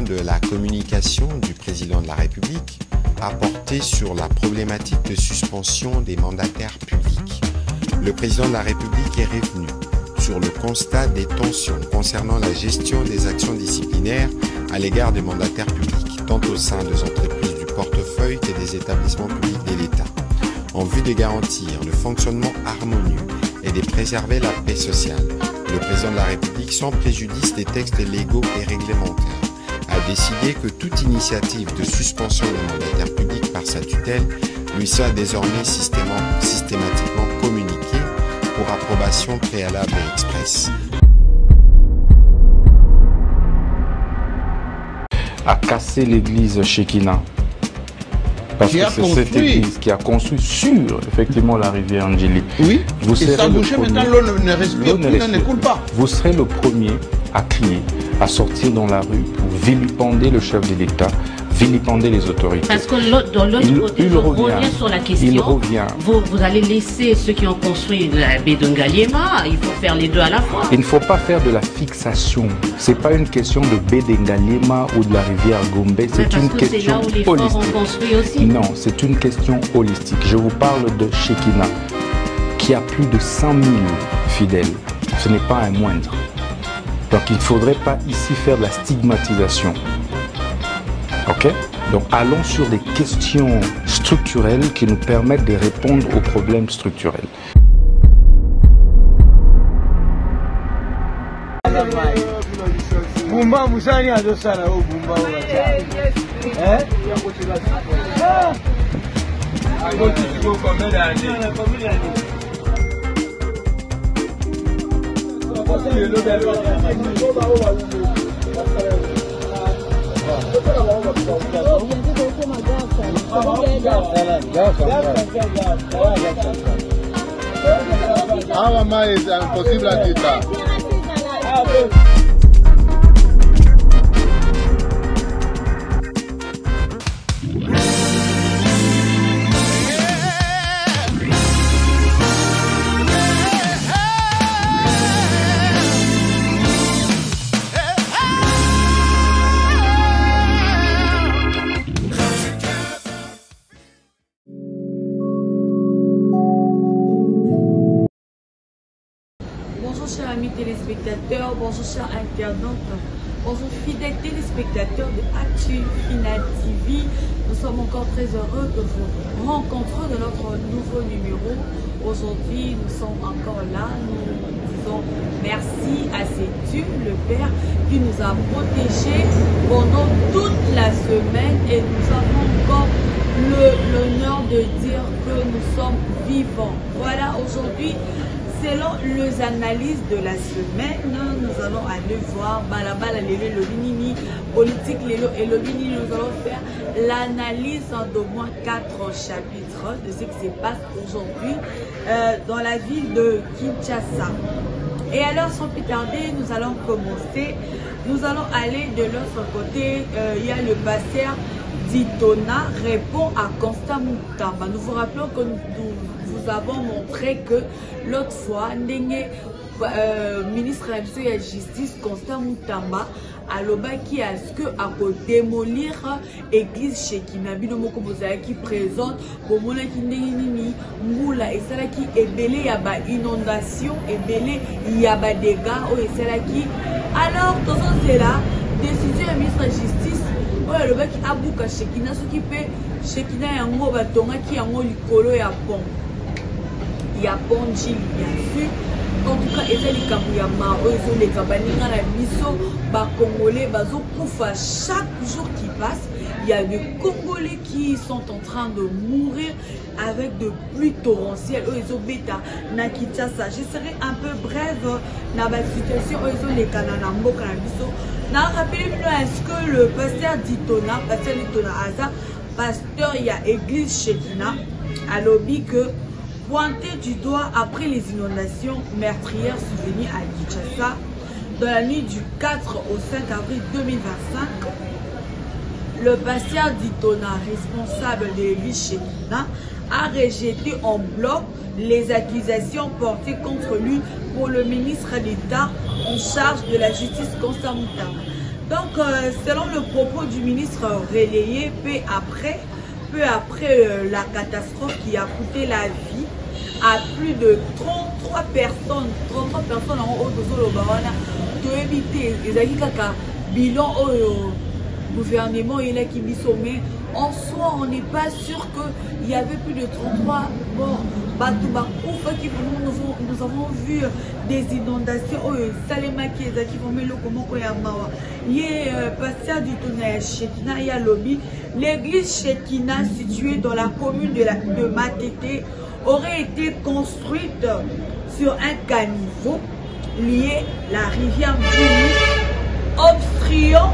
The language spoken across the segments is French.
de la communication du président de la République a porté sur la problématique de suspension des mandataires publics. Le président de la République est revenu sur le constat des tensions concernant la gestion des actions disciplinaires à l'égard des mandataires publics, tant au sein des entreprises du portefeuille que des établissements publics de l'État, en vue de garantir le fonctionnement harmonieux et de préserver la paix sociale. Le président de la République, sans préjudice des textes légaux et réglementaires, a décidé que toute initiative de suspension des mandataires publics par sa tutelle lui soit désormais systématiquement communiquée pour approbation préalable et expresse. A cassé l'église Shekinah. Parce que c'est cette église qui a construit sur, effectivement, la rivière Ndjili. Oui, vous serez ça bougeait, maintenant l'eau ne respire plus, ne coule pas. Vous serez le premier à crier, à sortir dans la rue pour vilipender le chef de l'État, vilipender les autorités. Parce que dans l'autre côté, il revient sur la question. Il revient. Vous allez laisser ceux qui ont construit la baie de Ngaliema, il faut faire les deux à la fois. Il ne faut pas faire de la fixation. Ce n'est pas une question de baie de Ngaliema ou de la rivière Gombe, c'est une question holistique. C'est là où les forts ont construit aussi. Non, c'est une question holistique. Je vous parle de Shekinah, qui a plus de 100 000 fidèles. Ce n'est pas un moindre. Donc il ne faudrait pas ici faire de la stigmatisation. Ok? Donc allons sur des questions structurelles qui nous permettent de répondre aux problèmes structurels. Bumba musani adosana o bumba o Our mind is impossible at it. Bonjour chers amis téléspectateurs, bonjour chers internautes, bonjour fidèles téléspectateurs de Actufina TV. Nous sommes encore très heureux de vous rencontrer dans notre nouveau numéro. Aujourd'hui, nous sommes encore là. Nous disons merci à cet Dieu, le Père, qui nous a protégés pendant toute la semaine et nous avons encore l'honneur de dire que nous sommes vivants. Voilà, aujourd'hui, selon les analyses de la semaine, nous allons aller voir Balabala Lelo Lobinini, politique Lelo et Lobinini. Nous allons faire l'analyse d'au moins 4 chapitres de ce qui se passe aujourd'hui dans la ville de Kinshasa. Et alors, sans plus tarder, nous allons commencer. Nous allons aller de l'autre côté. Il y a le pasteur Ditona répond à Constant Moutamba. Nous vous rappelons que nous avons montré que l'autre fois, ministre de la Justice Constant Moutamba a l'obaki à ce que à démolir l'église Shekinah Binomoko qui présente pour mon qui nini moula et cela qui est belé il y a ba inondation et belé il y a ba dégâts et cela qui alors dans ce là décision du ministre de la Justice oyo l'obaki abuka Shekinah ce qui peut Shekinah yango batonga qui yango likolo ya pont ya ponji bien sûr. En tout cas, les Congolais, chaque jour qui passe, il y a des Congolais qui sont en train de mourir avec de pluies torrentielles. Je serai un peu brève dans la situation. Est-ce que le pasteur Ditona, pasteur il y a église Shekinah, a lobby que pointé du doigt après les inondations meurtrières survenues à Kinshasa dans la nuit du 4 au 5 avril 2025. Le pasteur Ditona, responsable de l'église Shekinah, a rejeté en bloc les accusations portées contre lui pour le ministre d'État en charge de la justice Constant Moutamba. Donc, selon le propos du ministre relayé, peu après la catastrophe qui a coûté la vie à plus de 33 personnes en haut de Zolobarana, de éviter les agriculteurs bilan au gouvernement et là qui mis sommet. En soi, on n'est pas sûr qu'il y avait plus de 33 morts. Nous avons vu des inondations. Salema qui vont mettre comment il y a pasteur du tonnerre Shekina, il y a lobby. L'église Shekina, située dans la commune de Matete, aurait été construite sur un caniveau lié à la rivière Djili, obstruant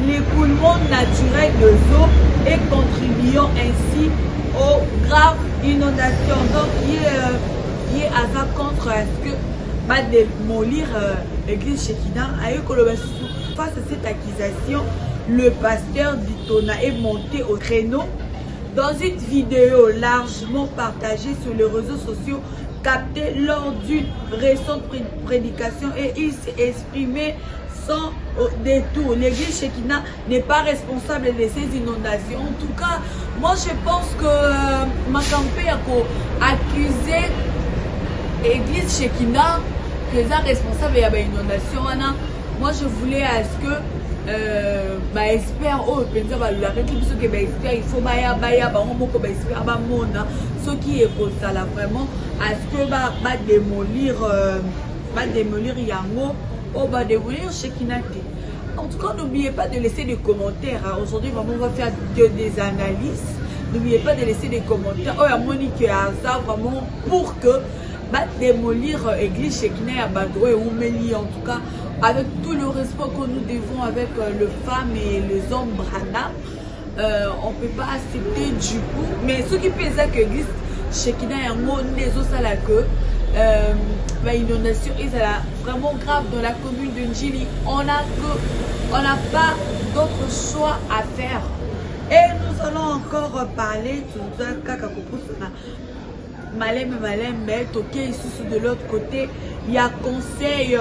l'écoulement naturel de l'eau et contribuant ainsi aux graves inondations. Donc, il est à ça contre ce que va démolir l'église Shekina. Face à cette accusation, le pasteur d'Itona est monté au créneau. Dans une vidéo largement partagée sur les réseaux sociaux, captée lors d'une récente prédication, et il s'est exprimé sans détour. L'église Shekina n'est pas responsable de ces inondations. En tout cas, moi je pense que ma campagne a accusé l'église Shekina que c'est responsable de l'inondation. Moi je voulais à ce que espère il faut ce qui est pour ça là vraiment à ce que démolir Yango ou démolir Shekina. En tout cas, n'oubliez pas de laisser des commentaires. Aujourd'hui, vraiment, on va faire des analyses. N'oubliez pas de laisser des commentaires. Oh, il y a Monique et Asa, vraiment, pour que démolir l'église Shekina à Badoué ou Méli, en tout cas, avec tout le respect que nous devons avec les femmes et les hommes Brana, on ne peut pas accepter du coup. Mais ce qui peut dire que l'église Shekina est un mot des autres à la queue. Inondation est vraiment grave dans la commune de Ndjili. On n'a pas d'autre choix à faire. Et nous allons encore parler tout ça. Malem, mais toqué ici de l'autre côté, il y a conseil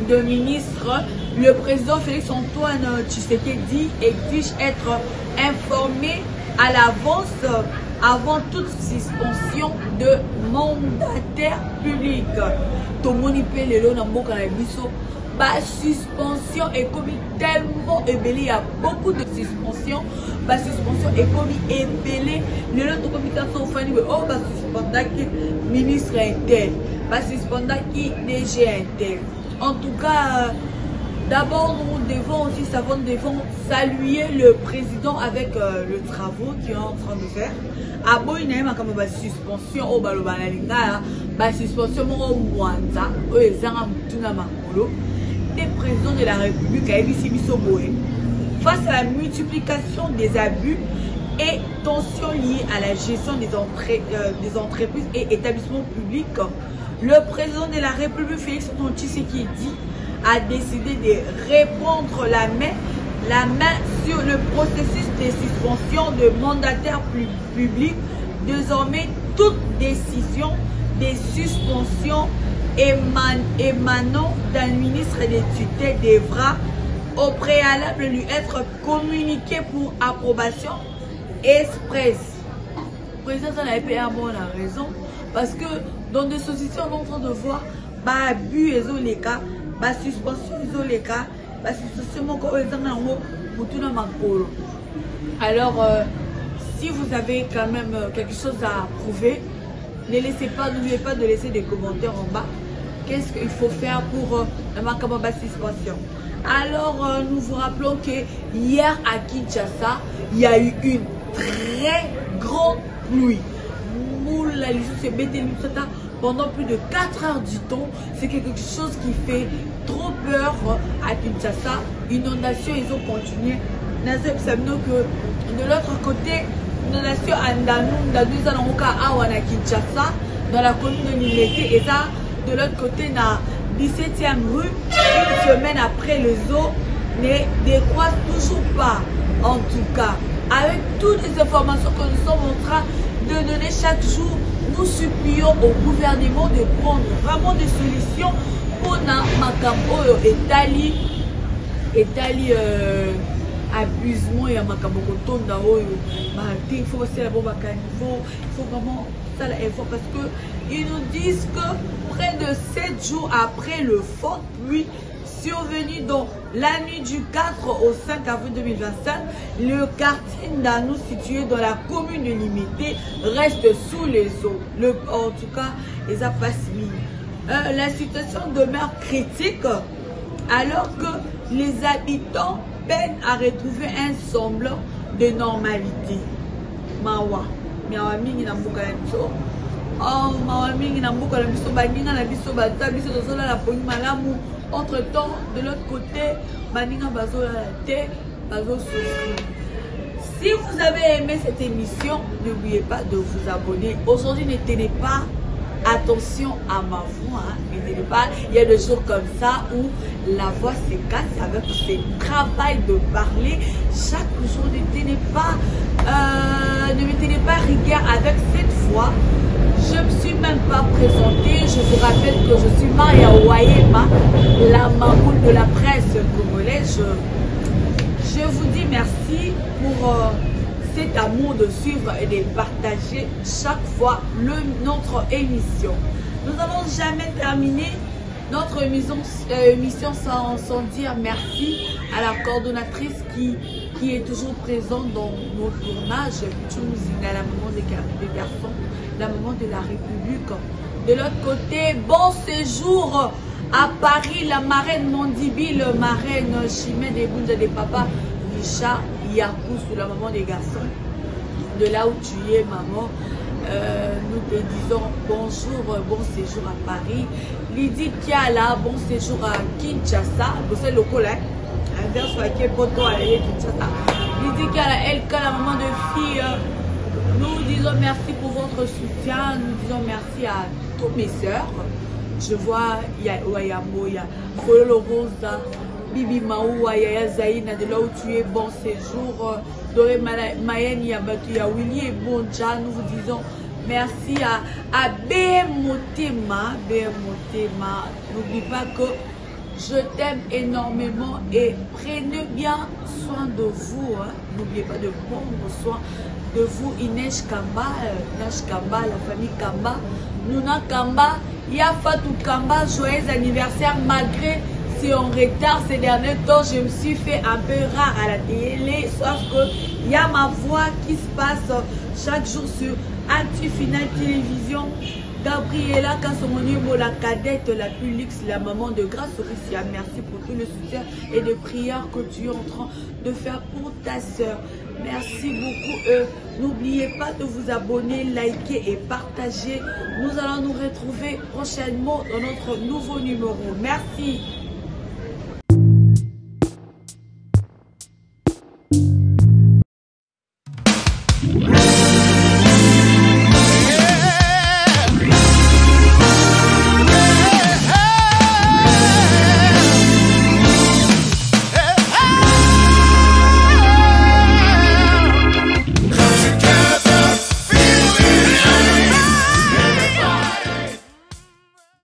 de ministre. Le président Félix Antoine Tshisekedi exige être informé à l'avance avant toute suspension de mandataire public. Tomonipe lelo na mboka na biso ba suspension est comme tellement ébélé, il y a beaucoup de suspensions. Ba suspension est comme ébélé. Lelo to communication fani oh ba suspendaki ministre intel, ba suspendaki DG intel. En tout cas, d'abord, nous devons aussi saluer le président avec le travaux qu'il est en train de faire. Abo il y a une suspension au Balobanalinga, suspension au Mwanza, au Ezanga Mutuna Makolo, des présidents de la République à Ebi Sibisoboé. Face à la multiplication des abus et tensions liées à la gestion des entreprises et établissements publics, le président de la République, Félix Antoine Tshisekedi, a décidé de reprendre la main sur le processus de suspension de mandataires publics. Désormais, toute décision de suspension émanant d'un ministre de tutelle devra au préalable lui être communiquée pour approbation express. Le président n'avait pas la raison parce que dans des sociétés, on est en train de voir abus et les cas. Suspension isoleka, alors si vous avez quand même quelque chose à prouver, n'oubliez pas de laisser des commentaires en bas. Qu'est-ce qu'il faut faire pour la suspension? Alors nous vous rappelons que hier à Kinshasa, il y a eu une très grande pluie. Pendant plus de 4 heures du temps, c'est quelque chose qui fait trop peur à Kinshasa. Inondation, ils ont continué. Nous savons que de l'autre côté, inondation à Ndanou, Kinshasa, dans la commune de Nilete, et ça, de l'autre côté, dans 17e rue, une semaine après les eaux, ne décroissent toujours pas. En tout cas, avec toutes les informations que nous sommes en train de donner chaque jour, nous supplions au gouvernement de prendre vraiment des solutions pour Makambo et Tali etali abusement ya makambo kotonda oyo il faut aussi la bombe à caniveau, il faut vraiment ça l'effort parce que ils nous disent que près de 7 jours après le fort pluie survenu dans la nuit du 4 au 5 avril 2025, le quartier Ndanou situé dans la commune de Limité reste sous les eaux. En tout cas, les a pas mis. La situation demeure critique alors que les habitants peinent à retrouver un semblant de normalité. Mawa, miawa mingi na mbuka ya biso. Oh, mawa mingi na mbuka na biso baninga na biso bata biso tozola la pongi malamu. Entre temps, de l'autre côté, baninga bazo la té, bazo souffrir. Si vous avez aimé cette émission, n'oubliez pas de vous abonner. Aujourd'hui, ne tenez pas attention à ma voix. Hein. Ne tenez pas. Il y a des jours comme ça où la voix se casse avec ce travail de parler. Chaque jour, ne tenez pas rigueur avec cette voix. Je ne me suis même pas présentée. Je vous rappelle que je suis Maria Ouayema, la mamoule de la presse congolaise. Je vous dis merci pour cet amour de suivre et de partager chaque fois notre émission. Nous n'avons jamais terminé notre émission sans dire merci à la coordonnatrice qui est toujours présente dans nos tournages, la maman des garçons, la maman de la République. De l'autre côté, bon séjour à Paris, la marraine Mondibi, la marraine Chimène des Bounza des papas, Richard Yakous, la maman des garçons. De là où tu es, maman, nous te disons bonjour, bon séjour à Paris. Lydie Kiala, bon séjour à Kinshasa. C'est le collègue. Inverse à Kepoto à Kinshasa. Lydie Kiala, elle, la maman de fille. Nous disons merci pour votre soutien. Nous disons merci à toutes mes sœurs. Je vois, il y a Wayamo, il y a Kololo Rosa, Bibi Maoua, Yaya Zaïna, de là où tu es, bon séjour. Doré Mayen, il y a Willy et Bonja. Nous vous disons merci à Bémotema. Bémotema. N'oublie pas que je t'aime énormément et prenez bien soin de vous. Hein. N'oubliez pas de prendre soin de vous. Inès Kamba, la famille Kamba, Nouna Kamba, Yafatou Kamba, joyeux anniversaire malgré si en retard ces derniers temps, je me suis fait un peu rare à la télé, sauf qu'il y a ma voix qui se passe chaque jour sur Actu Final Télévision. Gabriela Kassomonimo, la cadette, la plus luxe, la maman de Grâce Orissia. Merci pour tout le soutien et les prières que tu es en train de faire pour ta soeur. Merci beaucoup. N'oubliez pas de vous abonner, liker et partager. Nous allons nous retrouver prochainement dans notre nouveau numéro. Merci.